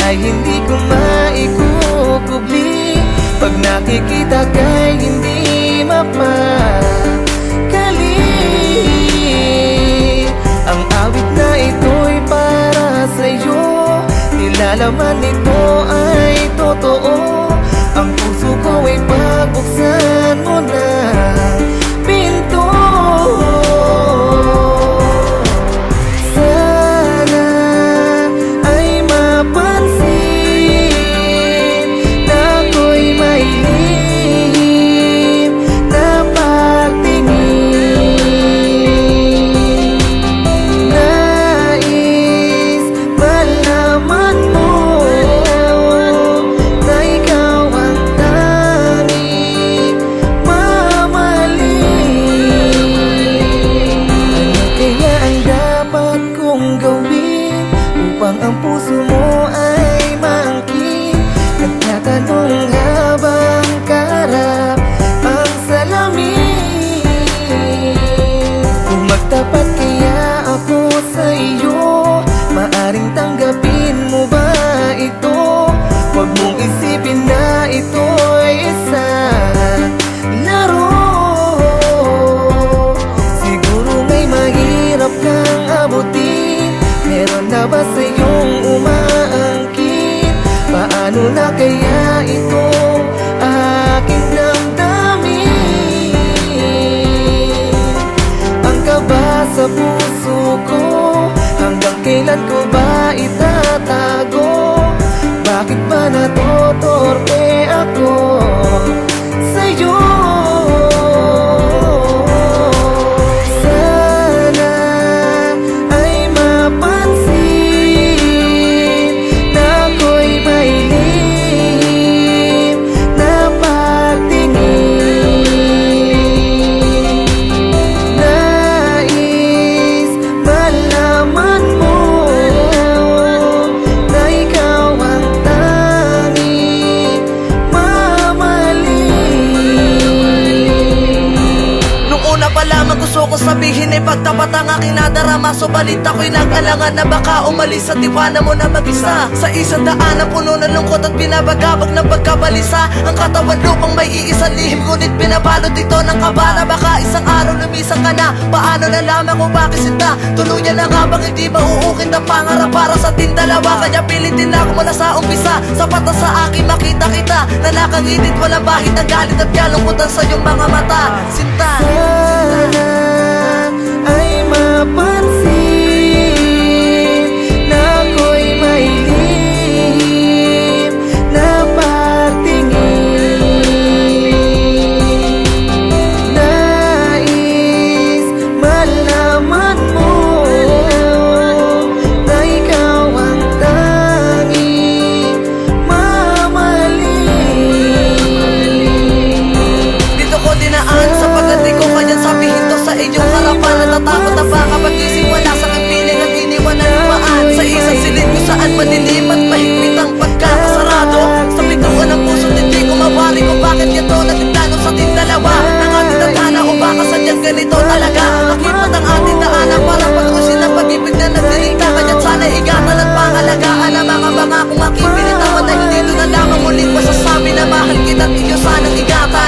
ay hindi ko maikukubli. Pag nakikita ka'y hindi mapakali. Ang awit na ito'y para sa'yo, nilalaman nito ay totoo. Ang puso ko ay pagbuksan mo na pinto. Sana ay mapansin na ako'y may lihim na pagtingin. Nais malaman mo na ikaw ang tanging mamahalin. Ano kaya ang dapat kong gawin upang ang puso mo ay maangkin? Nagtatanong habang kaharap ang salamin. Kung magtapat kaya ako sa iyo, maaring tanggapin mo ba ito? Huwag mong isipin na ito'y isang laro. Siguro nga'y mahirap kang abutin. Meron na ba sa'yong umaangkin? Paano na kaya ito aking damdamin? Ang kaba sa puso ko, hanggang kailan ko ba itatago? Bakit ba natotorpe ako sa'yo? Sana ay mapansin na ako'y may lihim na pagtingin. Nais malaman mo na ikaw ang tanging mamahalin. Nung una pa lamang gusto ko sabihin ay pagtapat ang aking nadarama. Subalit ako'y nag-alangan na baka umalis sa tiwala mo na mag-isa. Sa isang daan na puno ng lungkot at binabagabag ng pagkabalisa. Ang katawan lupang may iisang lihim, ngunit pinabalot ito ng kaba na baka isang araw lumisan ka na. Paano na lamang kung bakit sinta? Tuluyan na nga bang hindi mauukit ang pangarap para sa ating dalawa? Kaya pilitin na ako mula sa umpisa. Sapat na sa akin makita kita na nakangitit, walang bahid ng galit at kalungkutan sa iyong mga mata. Sinta, Sana ay mapansin na ako'y may lihim na pagtingin. Nais malaman mo na ikaw ang tanging mamahalin. dito ko dinaan sa pagdating ko, kanya sabihin to sa inyong harapan. Natatakot na baka pag-isip wala sa kapiling at iniwan na lumaan sa isang silid kung saan madilim at mahigpit ang pagkakasarado. Sa pintuan ng puso hindi ko mawari kung bakit ganito nagtitano sa ating dalawa. Ang ating tadhana o baka sadyang ganito talaga. Nakipat ang ating daanan para pagkusin ang pag-ibig na nagdiligta. Kaya't sana ingatan at pangalagaan ang mga pangakong aking pinitawan na hindi doon na lamang muling masasabi na mahal kita at iyo sanang ingatan.